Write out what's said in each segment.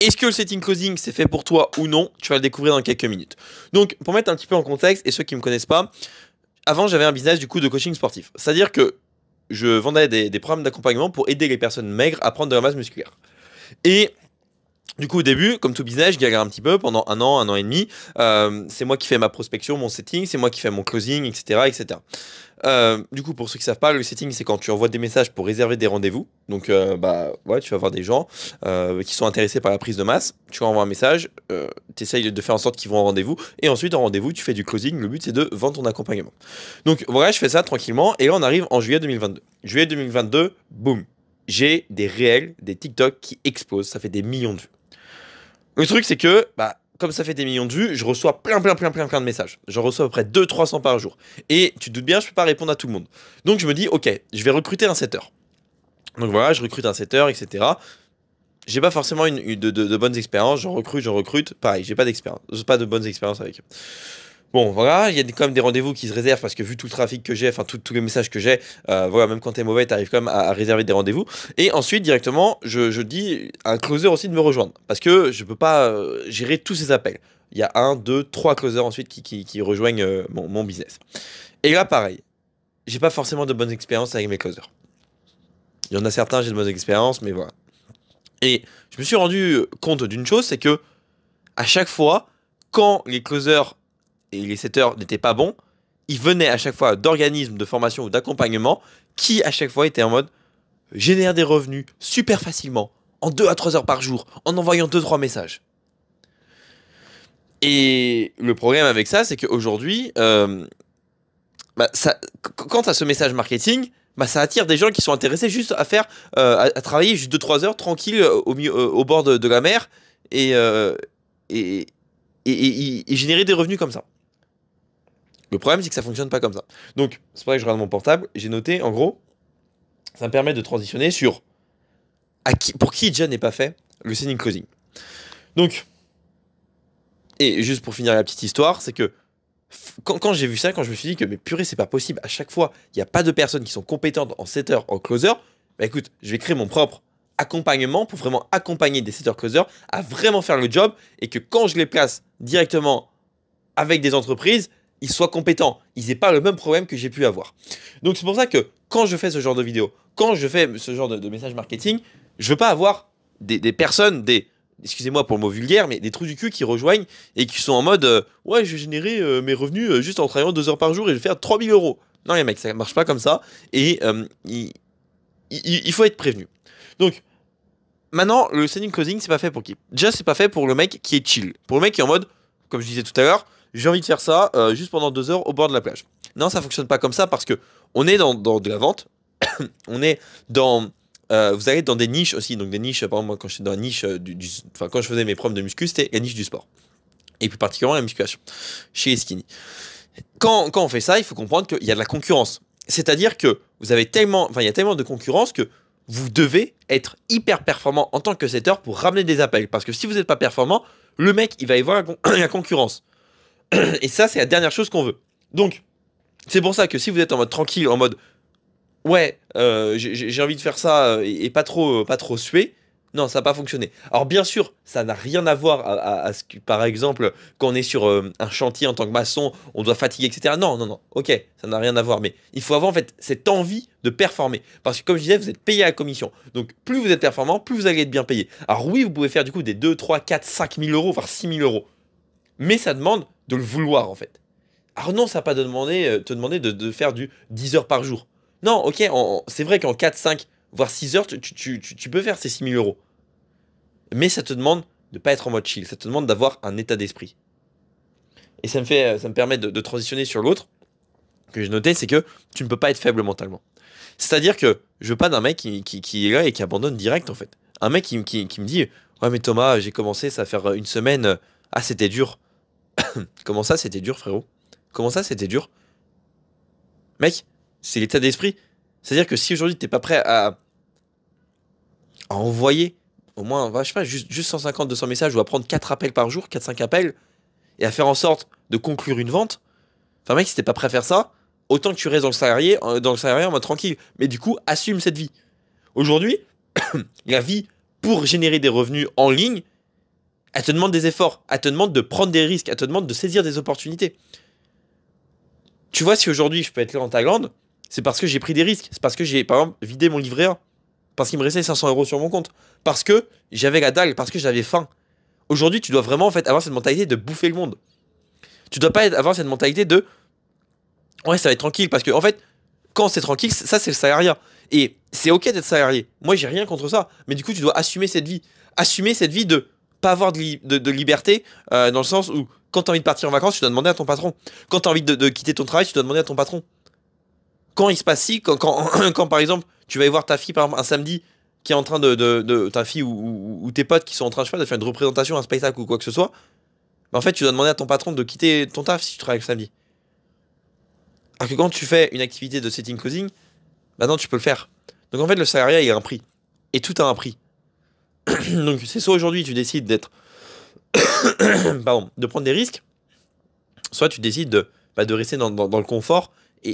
Est-ce que le setting closing c'est fait pour toi ou non? Tu vas le découvrir dans quelques minutes. Donc pour mettre un petit peu en contexte et ceux qui me connaissent pas, avant j'avais un business du coup de coaching sportif. C'est-à-dire que je vendais des programmes d'accompagnement pour aider les personnes maigres à prendre de la masse musculaire. Et du coup, au début, comme tout business, je galère un petit peu pendant un an et demi. C'est moi qui fais ma prospection, mon setting, c'est moi qui fais mon closing, etc. etc. Du coup, pour ceux qui savent pas, le setting, c'est quand tu envoies des messages pour réserver des rendez-vous. Donc, bah, ouais, tu vas voir des gens qui sont intéressés par la prise de masse. Tu leur envoies un message, tu essayes de faire en sorte qu'ils vont en rendez-vous. Et ensuite, en rendez-vous, tu fais du closing. Le but, c'est de vendre ton accompagnement. Donc, voilà, je fais ça tranquillement. Et là, on arrive en juillet 2022. Juillet 2022, boum. J'ai des réels, des TikTok qui explosent. Ça fait des millions de vues. Le truc, c'est que, bah, comme ça fait des millions de vues, je reçois plein de messages. J'en reçois à peu près 200-300 par jour. Et tu te doutes bien, je peux pas répondre à tout le monde. Donc je me dis, ok, je vais recruter un setter. Donc voilà, je recrute un setter, etc. J'ai pas forcément de bonnes expériences. J'en recrute. Pareil, j'ai pas d'expérience, pas de bonnes expériences avec eux. Bon, voilà, il y a quand même des rendez-vous qui se réservent parce que vu tout le trafic que j'ai, enfin tous les messages que j'ai, voilà, même quand t'es mauvais, t'arrives quand même à réserver des rendez-vous. Et ensuite, directement, je dis à un closer aussi de me rejoindre parce que je peux pas gérer tous ces appels. Il y a un, deux, trois closers ensuite qui rejoignent mon business. Et là, pareil, j'ai pas forcément de bonnes expériences avec mes closers. Il y en a certains, j'ai de bonnes expériences, mais voilà. Et je me suis rendu compte d'une chose, c'est que à chaque fois, quand les closers et les setters n'étaient pas bons, ils venaient à chaque fois d'organismes de formation ou d'accompagnement qui à chaque fois étaient en mode génère des revenus super facilement, en 2 à 3 heures par jour, en envoyant 2-3 messages. Et le problème avec ça, c'est qu'aujourd'hui, bah, quand tu as ce message marketing, bah, ça attire des gens qui sont intéressés juste à faire, à travailler juste 2-3 heures tranquille au bord de la mer et, et, et générer des revenus comme ça. Le problème, c'est que ça fonctionne pas comme ça. Donc, c'est pour ça que je regarde mon portable. J'ai noté, en gros, ça me permet de transitionner sur pour qui déjà n'est pas fait le setting closing. Donc, et juste pour finir la petite histoire, c'est que quand j'ai vu ça, quand je me suis dit que mais purée, c'est pas possible, à chaque fois, il n'y a pas de personnes qui sont compétentes en setter, en closer, bah écoute, je vais créer mon propre accompagnement pour vraiment accompagner des setters closers à vraiment faire le job et que quand je les place directement avec des entreprises, ils soient compétents, ils n'aient pas le même problème que j'ai pu avoir. Donc c'est pour ça que quand je fais ce genre de vidéo, quand je fais ce genre de message marketing, je veux pas avoir des personnes, excusez-moi pour le mot vulgaire, mais des trous du cul qui rejoignent et qui sont en mode ouais, je vais générer mes revenus juste en travaillant 2 heures par jour et je vais faire 3000 euros. Non les mecs, ça marche pas comme ça et il faut être prévenu. Donc maintenant, le setting closing, c'est pas fait pour qui? Déjà, c'est pas fait pour le mec qui est chill. Pour le mec qui est en mode, comme je disais tout à l'heure, j'ai envie de faire ça juste pendant 2 heures au bord de la plage. Non, ça fonctionne pas comme ça parce que on est dans de la vente, on est dans. Vous allez dans des niches aussi, donc des niches, par exemple, moi, quand j'étais dans la niche enfin, quand je faisais mes problèmes de muscu, c'était la niche du sport. Et plus particulièrement la musculation, chez les skinny. Quand on fait ça, il faut comprendre qu'il y a de la concurrence. C'est-à-dire que vous avez tellement, enfin, il y a tellement de concurrence que vous devez être hyper performant en tant que setter pour ramener des appels. Parce que si vous n'êtes pas performant, le mec, il va y voir la concurrence. Et ça, c'est la dernière chose qu'on veut. Donc, c'est pour ça que si vous êtes en mode tranquille, en mode ouais, j'ai envie de faire ça et pas trop suer, non, ça n'a pas fonctionné. Alors bien sûr, ça n'a rien à voir à ce que, par exemple, quand on est sur un chantier en tant que maçon, on doit fatiguer, etc. Non, non, non, ok, ça n'a rien à voir. Mais il faut avoir en fait cette envie de performer. Parce que comme je disais, vous êtes payé à la commission. Donc plus vous êtes performant, plus vous allez être bien payé. Alors oui, vous pouvez faire du coup des 2, 3, 4, 5 000 euros, voire 6 000 euros. Mais ça demande de le vouloir en fait. Alors non, ça va pas te demander de faire du 10 heures par jour. Non, ok, c'est vrai qu'en 4, 5, voire 6 heures, tu peux faire ces 6 000 euros. Mais ça te demande de pas être en mode chill, ça te demande d'avoir un état d'esprit. Et ça me permet de transitionner sur l'autre que j'ai noté, c'est que tu ne peux pas être faible mentalement. C'est-à-dire que je veux pas d'un mec qui est là et qui abandonne direct en fait. Un mec qui me dit ouais mais Thomas, j'ai commencé, ça va faire une semaine, ah c'était dur. Comment ça c'était dur frérot? Comment ça c'était dur? Mec, c'est l'état d'esprit. C'est-à-dire que si aujourd'hui t'es pas prêt à envoyer au moins, je sais pas, juste 150, 200 messages ou à prendre 4 appels par jour, 4-5 appels, et à faire en sorte de conclure une vente, enfin mec, si t'es pas prêt à faire ça, autant que tu restes dans le salarié en mode tranquille. Mais du coup, assume cette vie. Aujourd'hui, la vie pour générer des revenus en ligne, Elle te demande des efforts, elle te demande de prendre des risques, elle te demande de saisir des opportunités. Tu vois, si aujourd'hui je peux être là en Thaïlande, c'est parce que j'ai pris des risques. C'est parce que j'ai, par exemple, vidé mon livret A. Parce qu'il me restait 500 euros sur mon compte. Parce que j'avais la dalle, parce que j'avais faim. Aujourd'hui, tu dois vraiment en fait avoir cette mentalité de bouffer le monde. Tu dois pas avoir cette mentalité de ouais, ça va être tranquille. Parce que en fait, quand c'est tranquille, ça c'est le salariat. Et c'est ok d'être salarié. Moi, j'ai rien contre ça. Mais du coup, tu dois assumer cette vie. Assumer cette vie de pas avoir de liberté dans le sens où quand tu as envie de partir en vacances, tu dois demander à ton patron. Quand tu as envie de quitter ton travail, tu dois demander à ton patron. Quand il se passe si, quand par exemple, tu vas aller voir ta fille par exemple, un samedi qui est en train de ta fille ou tes potes qui sont en train de faire une représentation, un spectacle ou quoi que ce soit, bah en fait, tu dois demander à ton patron de quitter ton taf si tu travailles le samedi. Alors que quand tu fais une activité de setting closing, bah non, tu peux le faire. Donc en fait, le salariat, il a un prix. Et tout a un prix. Donc c'est soit aujourd'hui tu décides d'être pardon, de prendre des risques, soit tu décides de rester dans le confort,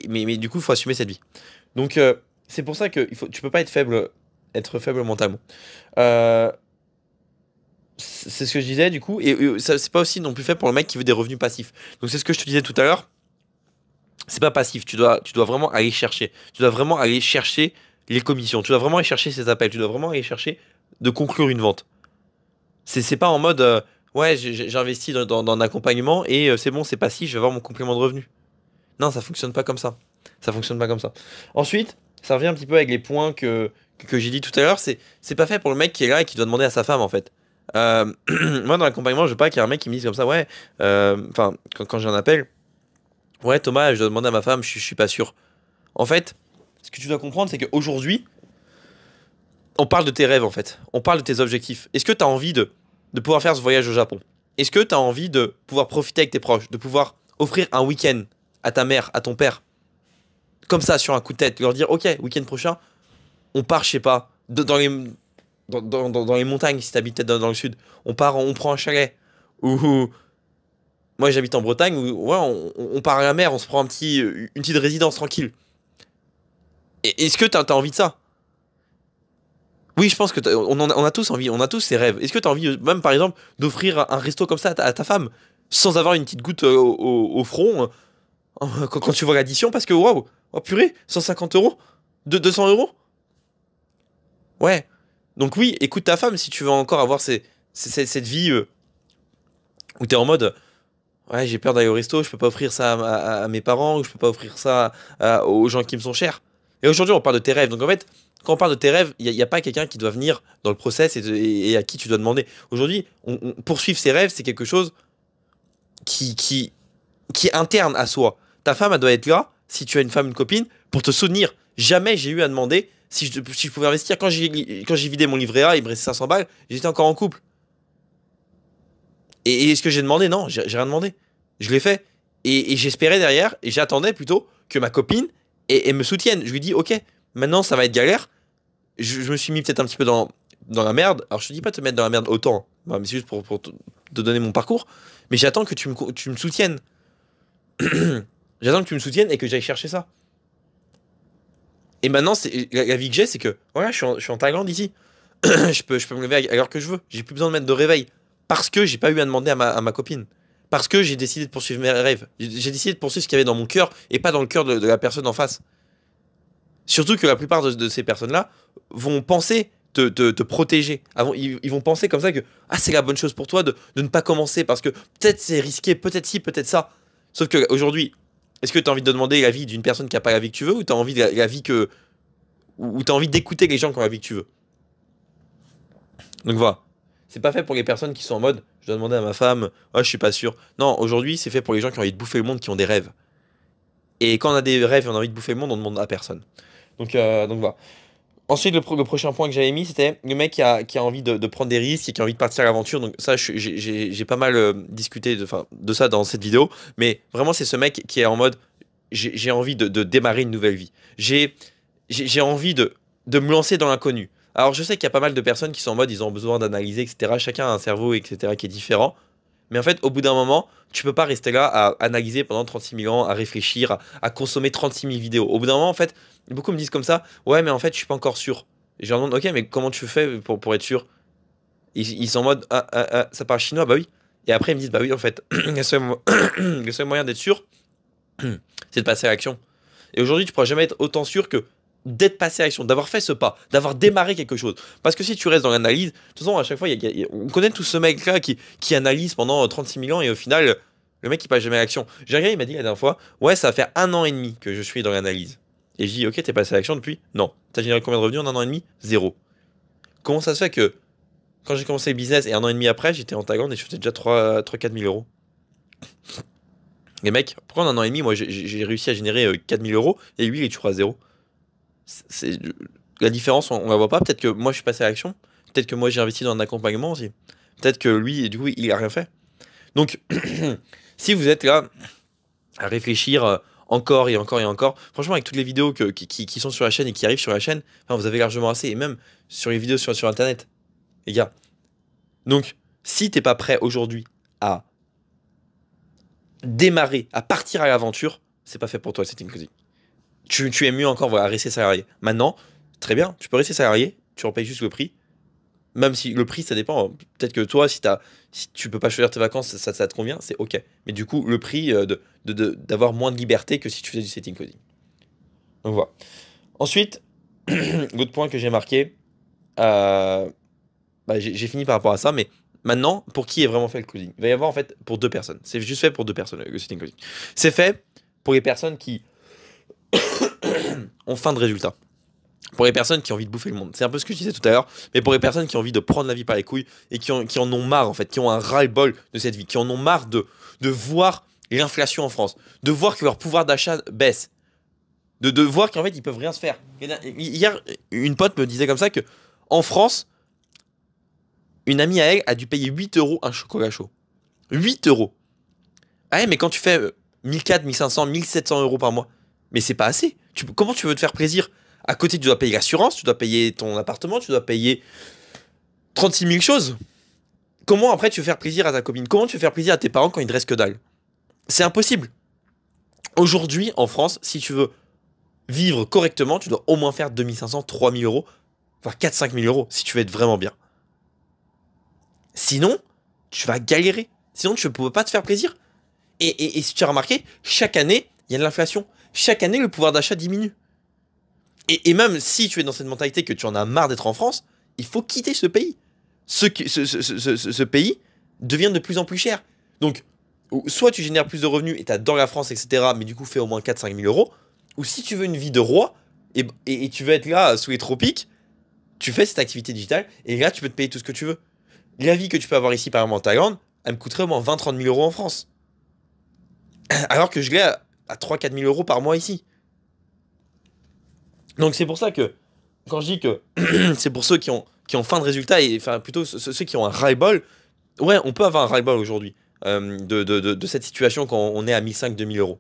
mais du coup il faut assumer cette vie. Donc c'est pour ça que tu peux pas être faible mentalement. Euh, c'est ce que je disais du coup, et ça c'est pas aussi non plus fait pour le mec qui veut des revenus passifs. Donc c'est ce que je te disais tout à l'heure, c'est pas passif, tu dois vraiment aller chercher. Tu dois vraiment aller chercher les commissions, tu dois vraiment aller chercher ces appels, tu dois vraiment aller chercher de conclure une vente. C'est pas en mode ouais, j'ai investi dans un accompagnement et c'est bon, c'est passif, je vais avoir mon complément de revenu. Non, ça fonctionne pas comme ça. Ça fonctionne pas comme ça. Ensuite, ça revient un petit peu avec les points que j'ai dit tout à l'heure. C'est pas fait pour le mec qui est là et qui doit demander à sa femme en fait. Moi, dans l'accompagnement, je veux pas qu'il y ait un mec qui me dise comme ça, ouais, enfin, quand j'ai un appel, ouais, Thomas, je dois demander à ma femme, je suis pas sûr. En fait, ce que tu dois comprendre, c'est qu'aujourd'hui, on parle de tes rêves en fait. On parle de tes objectifs. Est-ce que tu as envie de pouvoir faire ce voyage au Japon? Est-ce que tu as envie de pouvoir profiter avec tes proches, de pouvoir offrir un week-end à ta mère, à ton père, comme ça, sur un coup de tête, leur dire, ok, week-end prochain, on part, je sais pas, dans les montagnes, si tu habites peut-être dans le sud, on part, on prend un chalet, ou moi j'habite en Bretagne, où ouais, on part à la mer, on se prend une petite résidence tranquille. Et est-ce que tu as envie de ça? Oui, je pense que on a tous envie, on a tous ces rêves. Est-ce que tu as envie, même par exemple, d'offrir un resto comme ça à ta femme, sans avoir une petite goutte au front, quand tu vois l'addition, parce que waouh, oh purée, 150 euros, 200 euros? Ouais. Donc oui, écoute ta femme si tu veux encore avoir cette vie où t'es en mode, ouais, j'ai peur d'aller au resto, je peux pas offrir ça à mes parents, ou je peux pas offrir ça aux gens qui me sont chers. Et aujourd'hui, on parle de tes rêves. Donc en fait, quand on parle de tes rêves, il n'y a pas quelqu'un qui doit venir dans le process et à qui tu dois demander. Aujourd'hui, poursuivre ses rêves, c'est quelque chose qui, qui, qui est interne à soi. Ta femme, elle doit être là, si tu as une femme, une copine, pour te soutenir. Jamais j'ai eu à demander si je pouvais investir. Quand j'ai vidé mon livret A, il me restait 500 balles, j'étais encore en couple. Et est-ce que j'ai demandé? Non, j'ai rien demandé. Je l'ai fait. Et j'espérais derrière, et j'attendais plutôt que ma copine et me soutienne. Je lui dis, ok, maintenant ça va être galère. Je me suis mis peut-être un petit peu dans la merde. Alors je te dis pas de te mettre dans la merde autant, mais c'est juste pour te donner mon parcours. Mais j'attends que tu me soutiennes. J'attends que tu me soutiennes et que j'aille chercher ça. Et maintenant, la vie que j'ai, c'est que voilà, je suis en Thaïlande ici. Je peux me lever à l'heure que je veux. J'ai plus besoin de mettre de réveil. Parce que j'ai pas eu à demander à ma copine. Parce que j'ai décidé de poursuivre mes rêves. J'ai décidé de poursuivre ce qu'il y avait dans mon cœur et pas dans le cœur de la personne en face. Surtout que la plupart de ces personnes-là vont penser te protéger. Ils vont penser comme ça que ah, c'est la bonne chose pour toi de ne pas commencer parce que peut-être c'est risqué, peut-être ci, peut-être ça. Sauf qu'aujourd'hui, est-ce que tu as envie de demander l'avis d'une personne qui n'a pas la vie que tu veux ou tu as envie de la vie ou tu as envie d'écouter les gens qui ont la vie que tu veux? Donc voilà. C'est pas fait pour les personnes qui sont en mode je dois demander à ma femme, ah, je suis pas sûr. Non, aujourd'hui, c'est fait pour les gens qui ont envie de bouffer le monde, qui ont des rêves. Et quand on a des rêves et on a envie de bouffer le monde, on demande à personne. Donc voilà. Ensuite, le prochain point que j'avais mis, c'était le mec qui a envie de prendre des risques et qui a envie de partir à l'aventure. Donc ça, j'ai pas mal discuté de ça dans cette vidéo. Mais vraiment, c'est ce mec qui est en mode, j'ai envie de démarrer une nouvelle vie. J'ai envie de me lancer dans l'inconnu. Alors je sais qu'il y a pas mal de personnes qui sont en mode, ils ont besoin d'analyser, etc. Chacun a un cerveau, etc. qui est différent. Mais en fait, au bout d'un moment, tu peux pas rester là à analyser pendant 36 000 ans, à réfléchir, à consommer 36 000 vidéos. Au bout d'un moment, en fait, beaucoup me disent comme ça, ouais, mais en fait, je suis pas encore sûr. Et je leur demande, ok, mais comment tu fais pour être sûr? Ils sont en mode, ça parle chinois, bah oui. Et après, ils me disent, bah oui, en fait, le seul moyen d'être sûr, c'est de passer à l'action. Et aujourd'hui, tu pourras jamais être autant sûr que d'être passé à l'action, d'avoir fait ce pas, d'avoir démarré quelque chose. Parce que si tu restes dans l'analyse, de toute façon, à chaque fois, on connaît tout ce mec-là qui analyse pendant 36 000 ans et au final, le mec, il passe jamais à l'action. J'ai regardé, il m'a dit la dernière fois, ouais, ça va faire 1 an et demi que je suis dans l'analyse. Et je dis, ok, t'es passé à l'action depuis? Non. T'as généré combien de revenus en 1 an et demi? Zéro. Comment ça se fait que quand j'ai commencé le business et 1 an et demi après, j'étais en Thaïlande et je faisais déjà 3-4 000 euros? Les mecs, pourquoi en 1 an et demi, moi, j'ai réussi à générer 4 000 euros et lui, il est toujours à zéro? C'est la différence, on la voit pas. Peut-être que moi je suis passé à l'action. Peut-être que moi j'ai investi dans un accompagnement aussi. Peut-être que lui, du coup, il a rien fait. Donc, si vous êtes là à réfléchir encore et encore et encore, franchement, avec toutes les vidéos qui sont sur la chaîne et qui arrivent sur la chaîne, enfin, vous avez largement assez. Et même sur les vidéos sur Internet, les gars. Donc, si t'es pas prêt aujourd'hui à démarrer, à partir à l'aventure, c'est pas fait pour toi, c'est une cosy. Tu es mieux encore, voilà, rester salarié. Maintenant, très bien, tu peux rester salarié, tu en payes juste le prix. Même si le prix, ça dépend. Peut-être que toi, si tu peux pas choisir tes vacances, ça te convient, c'est ok. Mais du coup, le prix d'avoir moins de liberté que si tu faisais du setting coding. Donc voilà. Ensuite, l'autre point que j'ai marqué, bah, j'ai fini par rapport à ça, mais maintenant, pour qui est vraiment fait le coding? Il va y avoir en fait pour deux personnes. C'est juste fait pour deux personnes, le setting coding. C'est fait pour les personnes qui ont faim de résultats. Pour les personnes qui ont envie de bouffer le monde. C'est un peu ce que je disais tout à l'heure, mais pour les personnes qui ont envie de prendre la vie par les couilles et qui en ont marre, en fait, qui ont un ras-le-bol de cette vie, qui en ont marre de voir l'inflation en France, de voir que leur pouvoir d'achat baisse, de voir qu'en fait, ils peuvent rien se faire. Hier, une pote me disait comme ça que en France, une amie à elle a dû payer 8 euros un chocolat chaud. 8 euros. Ah ouais, mais quand tu fais 1400, 1500, 1700 euros par mois, mais c'est pas assez. Comment tu veux te faire plaisir? À côté, tu dois payer l'assurance, tu dois payer ton appartement, tu dois payer 36 000 choses. Comment après tu veux faire plaisir à ta copine? Comment tu veux faire plaisir à tes parents quand il ne reste que dalle? C'est impossible. Aujourd'hui, en France, si tu veux vivre correctement, tu dois au moins faire 2500, 3000 euros, voire 4-5 000 euros si tu veux être vraiment bien. Sinon, tu vas galérer. Sinon, tu ne peux pas te faire plaisir. Et si tu as remarqué, chaque année, il y a de l'inflation. Chaque année, le pouvoir d'achat diminue. Et même si tu es dans cette mentalité que tu en as marre d'être en France, il faut quitter ce pays. Ce pays devient de plus en plus cher. Donc, soit tu génères plus de revenus et tu adores la France, etc., mais du coup, fais au moins 4-5 000 euros. Ou si tu veux une vie de roi et tu veux être là sous les tropiques, tu fais cette activité digitale et là, tu peux te payer tout ce que tu veux. La vie que tu peux avoir ici, par exemple en Thaïlande, elle me coûterait au moins 20-30 000 euros en France. Alors que je l'ai à 3-4 000 euros par mois ici. Donc c'est pour ça que, quand je dis que c'est pour ceux qui ont faim de résultats, et enfin plutôt ceux qui ont un ras-le-bol, ouais, on peut avoir un ras-le-bol aujourd'hui de cette situation quand on est à 1500-2000 euros.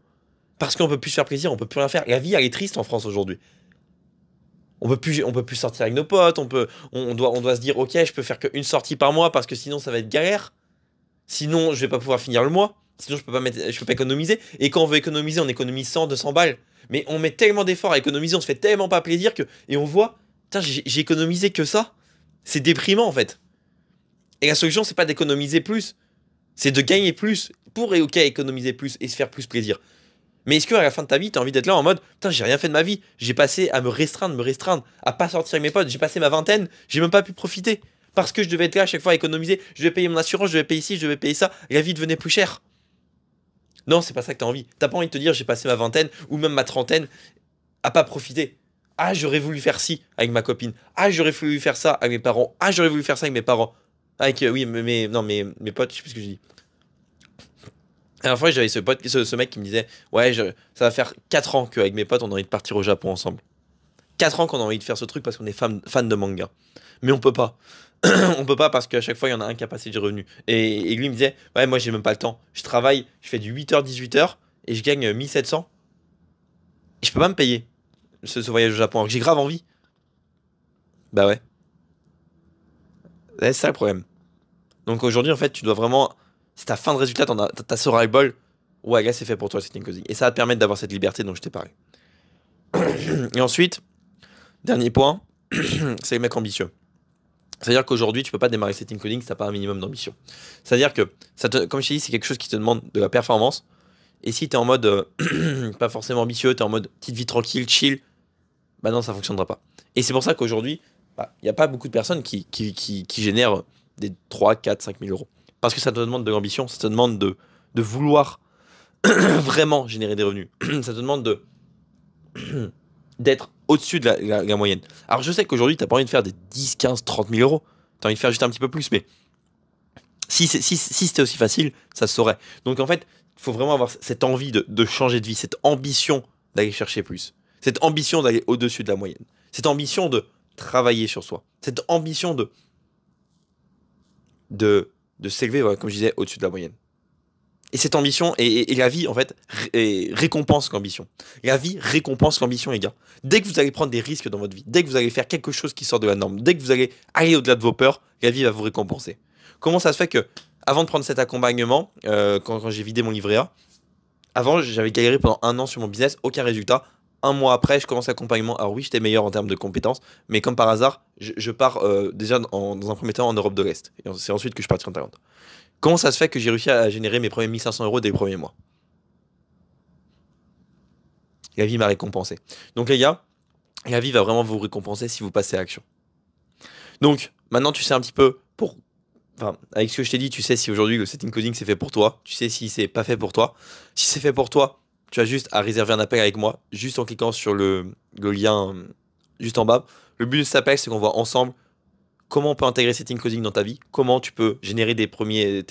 Parce qu'on peut plus se faire plaisir, on peut plus rien faire. La vie, elle est triste en France aujourd'hui. On peut plus sortir avec nos potes, on doit se dire, ok, je peux faire qu'une sortie par mois parce que sinon ça va être galère. Sinon, je vais pas pouvoir finir le mois. Sinon, je peux pas économiser. Et quand on veut économiser, on économise 100, 200 balles. Mais on met tellement d'efforts à économiser, on se fait tellement pas plaisir que. Et on voit, putain, j'ai économisé que ça. C'est déprimant en fait. Et la solution, c'est pas d'économiser plus. C'est de gagner plus. Pour ok, économiser plus et se faire plus plaisir. Mais est-ce qu'à la fin de ta vie, t'as envie d'être là en mode, putain, j'ai rien fait de ma vie. J'ai passé à me restreindre, à pas sortir avec mes potes. J'ai passé ma vingtaine, j'ai même pas pu profiter. Parce que je devais être là à chaque fois à économiser. Je devais payer mon assurance, je devais payer ci, je devais payer ça. Et la vie devenait plus chère. Non, c'est pas ça que t'as envie. T'as pas envie de te dire j'ai passé ma vingtaine ou même ma trentaine à pas profiter. Ah, j'aurais voulu faire ci avec ma copine. Ah, j'aurais voulu faire ça avec mes parents. Ah, j'aurais voulu faire ça avec mes parents. Avec, oui, non, mes potes, je sais plus ce que je dis. La dernière fois, j'avais ce mec qui me disait ouais, ça va faire 4 ans qu'avec mes potes, on a envie de partir au Japon ensemble. 4 ans qu'on a envie de faire ce truc parce qu'on est fan de manga. Mais on peut pas. On peut pas parce qu'à chaque fois, il y en a un qui a passé du revenu. Et lui, il me disait ouais, moi, j'ai même pas le temps. Je travaille, je fais du 8h, 18h et je gagne 1700. Et je peux pas me payer ce voyage au Japon alors que j'ai grave envie. Bah ouais. C'est ça le problème. Donc aujourd'hui, en fait, tu dois vraiment. Si t'as fin de résultat, t'as ce ras-le-bol. Ouais, là, c'est fait pour toi, c'est une cosy. Et ça va te permettre d'avoir cette liberté dont je t'ai parlé. Et ensuite, dernier point, c'est les mecs ambitieux. C'est-à-dire qu'aujourd'hui, tu peux pas démarrer setting coding si tu n'as pas un minimum d'ambition. C'est-à-dire que, comme je t'ai dit, c'est quelque chose qui te demande de la performance. Et si tu es en mode pas forcément ambitieux, tu es en mode petite vie tranquille, chill, bah non, ça fonctionnera pas. Et c'est pour ça qu'aujourd'hui, il n'y a pas beaucoup de personnes qui génèrent des 3, 4, 5 000 euros. Parce que ça te demande de l'ambition, ça te demande de vouloir vraiment générer des revenus. Ça te demande d'être au-dessus de la moyenne. Alors je sais qu'aujourd'hui, tu n'as pas envie de faire des 10, 15, 30 000 euros. Tu as envie de faire juste un petit peu plus, mais si c'était aussi facile, ça se saurait. Donc en fait, il faut vraiment avoir cette envie de changer de vie, cette ambition d'aller chercher plus, cette ambition d'aller au-dessus de la moyenne, cette ambition de travailler sur soi, cette ambition de s'élever, voilà, comme je disais, au-dessus de la moyenne. Et cette ambition, et la vie, en fait, récompense l'ambition. La vie récompense l'ambition, les gars. Dès que vous allez prendre des risques dans votre vie, dès que vous allez faire quelque chose qui sort de la norme, dès que vous allez aller au-delà de vos peurs, la vie va vous récompenser. Comment ça se fait que, avant de prendre cet accompagnement, quand j'ai vidé mon livret A, avant, j'avais galéré pendant 1 an sur mon business, aucun résultat. 1 mois après, je commence l'accompagnement. Alors oui, j'étais meilleur en termes de compétences, mais comme par hasard, je pars déjà dans un premier temps en Europe de l'Est. Et c'est ensuite que je partirai en Thaïlande. Comment ça se fait que j'ai réussi à générer mes premiers 1500 euros dès les premiers mois? La vie m'a récompensé. Donc les gars, la vie va vraiment vous récompenser si vous passez à l'action. Donc maintenant tu sais un petit peu pour... Enfin, avec ce que je t'ai dit, tu sais si aujourd'hui le setting coding c'est fait pour toi. Tu sais si c'est pas fait pour toi. Si c'est fait pour toi, tu as juste à réserver un appel avec moi, juste en cliquant sur le lien juste en bas. Le but de cet appel, c'est qu'on voit ensemble comment on peut intégrer setting coding dans ta vie, comment tu peux générer tes premiers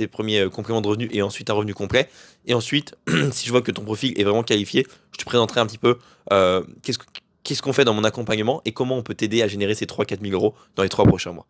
compléments de revenus et ensuite un revenu complet. Et ensuite, si je vois que ton profil est vraiment qualifié, je te présenterai un petit peu qu'est-ce qu'on fait dans mon accompagnement et comment on peut t'aider à générer ces 3 4 000 euros dans les 3 prochains mois.